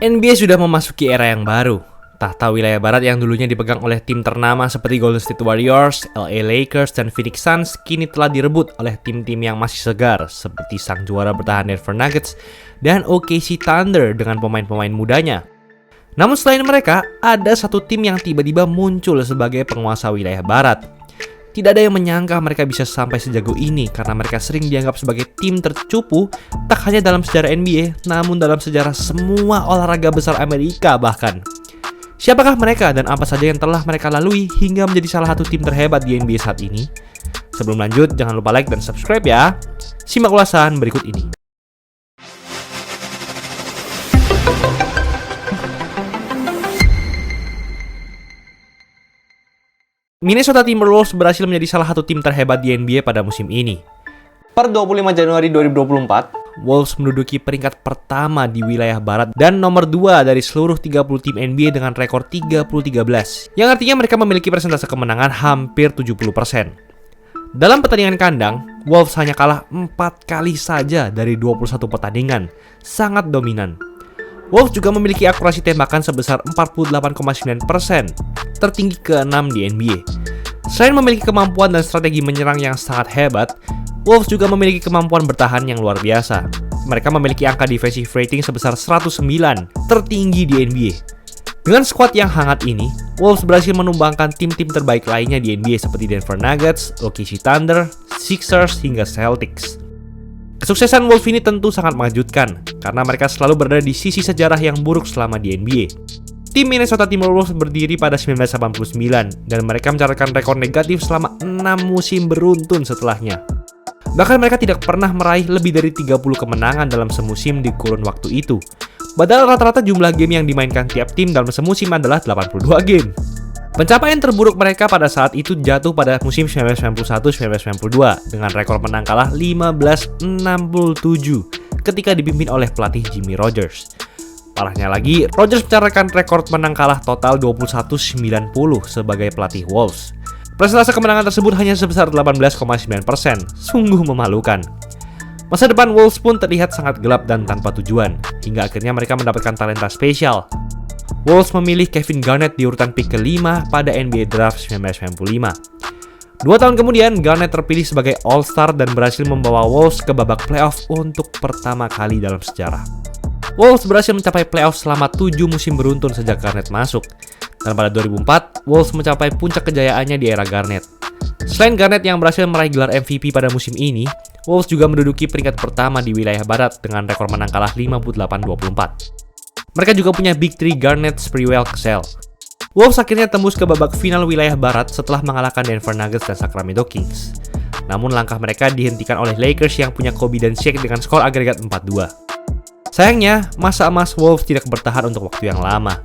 NBA sudah memasuki era yang baru. Tahta wilayah barat yang dulunya dipegang oleh tim ternama seperti Golden State Warriors, LA Lakers, dan Phoenix Suns kini telah direbut oleh tim-tim yang masih segar seperti sang juara bertahan Denver Nuggets dan OKC Thunder dengan pemain-pemain mudanya. Namun selain mereka, ada satu tim yang tiba-tiba muncul sebagai penguasa wilayah barat. Tidak ada yang menyangka mereka bisa sampai sejago ini karena mereka sering dianggap sebagai tim tercupu tak hanya dalam sejarah NBA, namun dalam sejarah semua olahraga besar Amerika bahkan. Siapakah mereka dan apa saja yang telah mereka lalui hingga menjadi salah satu tim terhebat di NBA saat ini? Sebelum lanjut, jangan lupa like dan subscribe ya. Simak ulasan berikut ini. Minnesota Timberwolves berhasil menjadi salah satu tim terhebat di NBA pada musim ini. Per 25 Januari 2024, Wolves menduduki peringkat pertama di wilayah barat dan nomor 2 dari seluruh 30 tim NBA dengan rekor 30-13, yang artinya mereka memiliki persentase kemenangan hampir 70%. Dalam pertandingan kandang, Wolves hanya kalah 4 kali saja dari 21 pertandingan, sangat dominan. Wolves juga memiliki akurasi tembakan sebesar 48,9%, tertinggi ke-6 di NBA. Selain memiliki kemampuan dan strategi menyerang yang sangat hebat, Wolves juga memiliki kemampuan bertahan yang luar biasa. Mereka memiliki angka defensive rating sebesar 109, tertinggi di NBA. Dengan skuad yang hangat ini, Wolves berhasil menumbangkan tim-tim terbaik lainnya di NBA seperti Denver Nuggets, OKC Thunder, Sixers, hingga Celtics. Kesuksesan Wolves ini tentu sangat mengejutkan, karena mereka selalu berada di sisi sejarah yang buruk selama di NBA. Tim Minnesota Timberwolves berdiri pada 1989, dan mereka mencatatkan rekor negatif selama 6 musim beruntun setelahnya. Bahkan mereka tidak pernah meraih lebih dari 30 kemenangan dalam semusim di kurun waktu itu. Padahal rata-rata jumlah game yang dimainkan tiap tim dalam semusim adalah 82 game. Pencapaian terburuk mereka pada saat itu jatuh pada musim 1991-1992 dengan rekor menang kalah 15-67 ketika dipimpin oleh pelatih Jimmy Rogers. Parahnya lagi, Rogers mencatatkan rekor menang kalah total 21-90 sebagai pelatih Wolves. Persentase kemenangan tersebut hanya sebesar 18,9%, sungguh memalukan. Masa depan Wolves pun terlihat sangat gelap dan tanpa tujuan, hingga akhirnya mereka mendapatkan talenta spesial. Wolves memilih Kevin Garnett di urutan pick ke-5 pada NBA Draft 1995. 2 tahun kemudian, Garnett terpilih sebagai All-Star dan berhasil membawa Wolves ke babak playoff untuk pertama kali dalam sejarah. Wolves berhasil mencapai playoff selama 7 musim beruntun sejak Garnett masuk. Dan pada 2004, Wolves mencapai puncak kejayaannya di era Garnett. Selain Garnett yang berhasil meraih gelar MVP pada musim ini, Wolves juga menduduki peringkat pertama di wilayah barat dengan rekor menang kalah 58-24. Mereka juga punya Big Three Garnett, Sprewell, Cassell. Wolves akhirnya tembus ke babak final wilayah barat setelah mengalahkan Denver Nuggets dan Sacramento Kings. Namun langkah mereka dihentikan oleh Lakers yang punya Kobe dan Shaq dengan skor agregat 4-2. Sayangnya, masa emas Wolves tidak bertahan untuk waktu yang lama.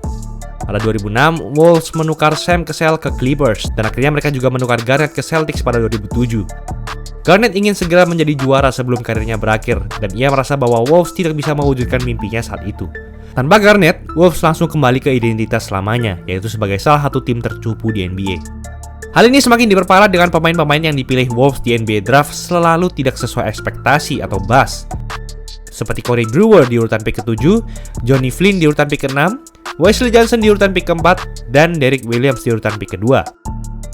Pada 2006, Wolves menukar Sam Cassell ke Clippers, dan akhirnya mereka juga menukar Garnett ke Celtics pada 2007. Garnett ingin segera menjadi juara sebelum karirnya berakhir, dan ia merasa bahwa Wolves tidak bisa mewujudkan mimpinya saat itu. Tanpa Garnett, Wolves langsung kembali ke identitas lamanya, yaitu sebagai salah satu tim tercupu di NBA. Hal ini semakin diperparah dengan pemain-pemain yang dipilih Wolves di NBA Draft selalu tidak sesuai ekspektasi atau bust. Seperti Corey Brewer di urutan pick ke-7, Johnny Flynn di urutan pick ke-6, Wesley Johnson di urutan pick ke-4, dan Derrick Williams di urutan pick ke-2.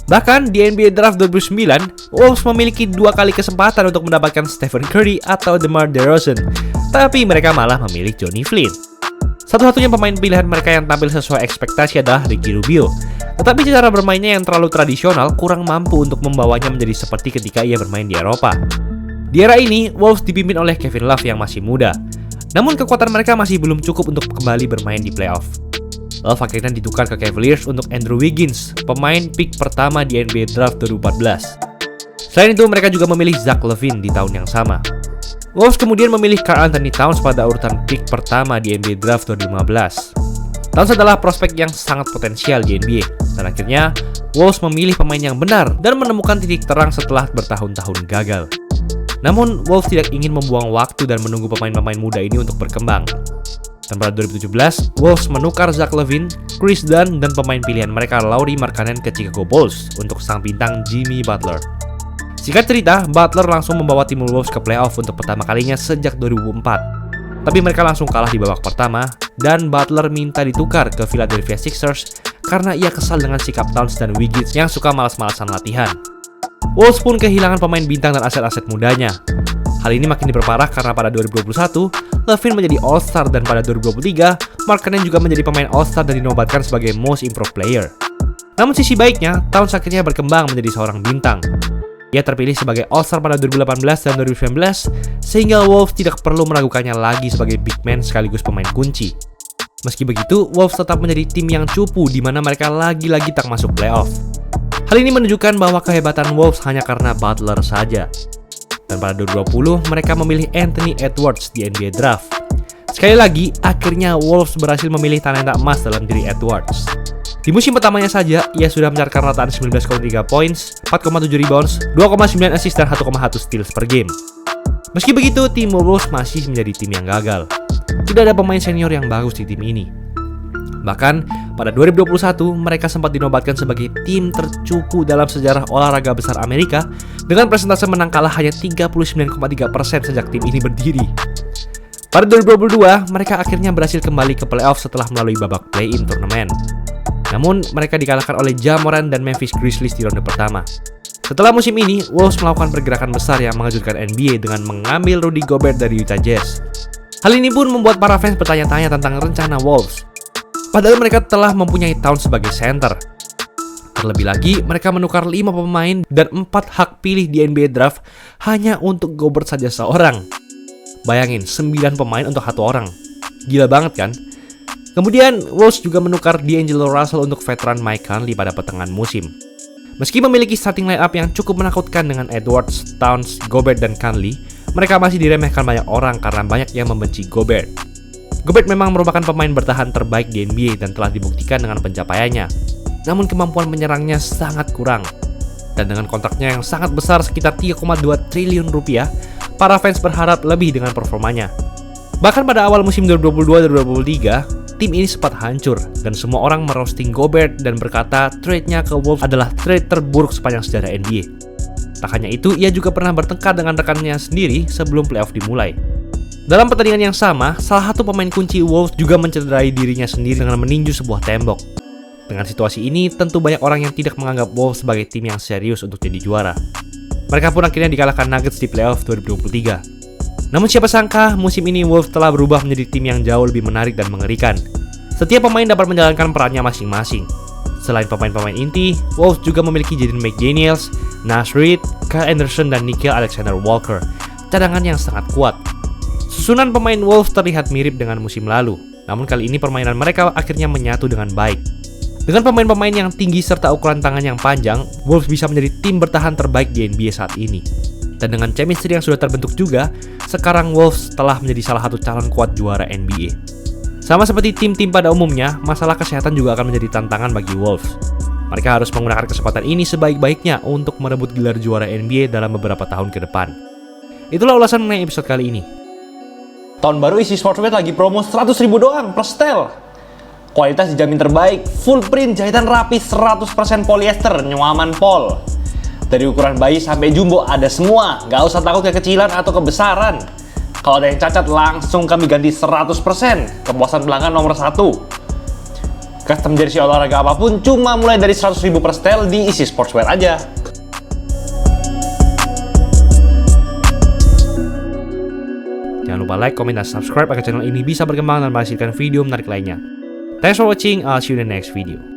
Bahkan di NBA Draft 2009, Wolves memiliki 2 kali kesempatan untuk mendapatkan Stephen Curry atau DeMar DeRozan, tapi mereka malah memilih Johnny Flynn. Satu-satunya pemain pilihan mereka yang tampil sesuai ekspektasi adalah Ricky Rubio. Tetapi cara bermainnya yang terlalu tradisional kurang mampu untuk membawanya menjadi seperti ketika ia bermain di Eropa. Di era ini, Wolves dipimpin oleh Kevin Love yang masih muda. Namun kekuatan mereka masih belum cukup untuk kembali bermain di playoff. Love akhirnya ditukar ke Cavaliers untuk Andrew Wiggins, pemain pick pertama di NBA Draft 2014. Selain itu, mereka juga memilih Zach LaVine di tahun yang sama. Wolves kemudian memilih Karl Anthony Towns pada urutan pick pertama di NBA Draft 2015. Towns adalah prospek yang sangat potensial di NBA, dan akhirnya Wolves memilih pemain yang benar dan menemukan titik terang setelah bertahun-tahun gagal. Namun, Wolves tidak ingin membuang waktu dan menunggu pemain-pemain muda ini untuk berkembang. Dan pada 2017, Wolves menukar Zach LaVine, Chris Dunn, dan pemain pilihan mereka Lauri Markkanen ke Chicago Bulls untuk sang bintang Jimmy Butler. Singkat cerita, Butler langsung membawa tim Wolves ke playoff untuk pertama kalinya sejak 2004. Tapi mereka langsung kalah di babak pertama, dan Butler minta ditukar ke Philadelphia Sixers karena ia kesal dengan sikap Towns dan Wiggins yang suka malas-malasan latihan. Wolves pun kehilangan pemain bintang dan aset-aset mudanya. Hal ini makin diperparah karena pada 2021, LaVine menjadi All-Star dan pada 2023, Markkanen juga menjadi pemain All-Star dan dinobatkan sebagai Most Improved Player. Namun sisi baiknya, Towns akhirnya berkembang menjadi seorang bintang. Ia terpilih sebagai All-Star pada 2018 dan 2019, sehingga Wolves tidak perlu meragukannya lagi sebagai big man sekaligus pemain kunci. Meski begitu, Wolves tetap menjadi tim yang cupu di mana mereka lagi-lagi tak masuk playoff. Hal ini menunjukkan bahwa kehebatan Wolves hanya karena Butler saja. Dan pada 2020, mereka memilih Anthony Edwards di NBA Draft. Sekali lagi, akhirnya Wolves berhasil memilih talenta emas dalam diri Edwards. Di musim pertamanya saja, ia sudah mencatatkan rataan 19,3 points, 4,7 rebounds, 2,9 assist, dan 1,1 steals per game. Meski begitu, tim Wolves masih menjadi tim yang gagal. Tidak ada pemain senior yang bagus di tim ini. Bahkan, pada 2021, mereka sempat dinobatkan sebagai tim tercupu dalam sejarah olahraga besar Amerika dengan persentase menang kalah hanya 39,3% sejak tim ini berdiri. Pada 2022, mereka akhirnya berhasil kembali ke playoff setelah melalui babak play-in turnamen. Namun, mereka dikalahkan oleh Ja Morant dan Memphis Grizzlies di ronde pertama. Setelah musim ini, Wolves melakukan pergerakan besar yang mengejutkan NBA dengan mengambil Rudy Gobert dari Utah Jazz. Hal ini pun membuat para fans bertanya-tanya tentang rencana Wolves. Padahal mereka telah mempunyai Towns sebagai center. Terlebih lagi, mereka menukar 5 pemain dan 4 hak pilih di NBA Draft hanya untuk Gobert saja seorang. Bayangin, 9 pemain untuk 1 orang. Gila banget kan? Kemudian, Wolves juga menukar D'Angelo Russell untuk veteran Mike Conley pada pertengahan musim. Meski memiliki starting lineup yang cukup menakutkan dengan Edwards, Towns, Gobert, dan Conley, mereka masih diremehkan banyak orang karena banyak yang membenci Gobert. Gobert memang merupakan pemain bertahan terbaik di NBA dan telah dibuktikan dengan pencapaiannya. Namun kemampuan menyerangnya sangat kurang. Dan dengan kontraknya yang sangat besar sekitar 3,2 triliun rupiah, para fans berharap lebih dengan performanya. Bahkan pada awal musim 2022-2023, tim ini sempat hancur dan semua orang merosting Gobert dan berkata trade-nya ke Wolves adalah trade terburuk sepanjang sejarah NBA. Tak hanya itu, ia juga pernah bertengkar dengan rekannya sendiri sebelum playoff dimulai. Dalam pertandingan yang sama, salah satu pemain kunci Wolves juga mencederai dirinya sendiri dengan meninju sebuah tembok. Dengan situasi ini, tentu banyak orang yang tidak menganggap Wolves sebagai tim yang serius untuk jadi juara. Mereka pun akhirnya dikalahkan Nuggets di playoff 2023. Namun siapa sangka, musim ini Wolves telah berubah menjadi tim yang jauh lebih menarik dan mengerikan. Setiap pemain dapat menjalankan perannya masing-masing. Selain pemain-pemain inti, Wolves juga memiliki Jaden McDaniels, Naz Reid, Kyle Anderson, dan Nickeil Alexander-Walker, cadangan yang sangat kuat. Susunan pemain Wolves terlihat mirip dengan musim lalu, namun kali ini permainan mereka akhirnya menyatu dengan baik. Dengan pemain-pemain yang tinggi serta ukuran tangan yang panjang, Wolves bisa menjadi tim bertahan terbaik di NBA saat ini. Dan dengan chemistry yang sudah terbentuk juga, sekarang Wolves telah menjadi salah satu calon kuat juara NBA. Sama seperti tim-tim pada umumnya, masalah kesehatan juga akan menjadi tantangan bagi Wolves. Mereka harus menggunakan kesempatan ini sebaik-baiknya untuk merebut gelar juara NBA dalam beberapa tahun ke depan. Itulah ulasan mengenai episode kali ini. Tahun baru isi Sportswear lagi promo 100.000 doang per setel. Kualitas dijamin terbaik, full print, jahitan rapi, 100% polyester, nyaman pol. Dari ukuran bayi sampai jumbo ada semua, gak usah takut kekecilan atau kebesaran. Kalau ada yang cacat, langsung kami ganti 100%. Kepuasan pelanggan nomor 1. Custom jersey olahraga apapun cuma mulai dari 100.000 per setel di Isi Sportswear aja. Jangan lupa like, comment, dan subscribe agar channel ini bisa berkembang dan menghasilkan video menarik lainnya. Thanks for watching, I'll see you in the next video.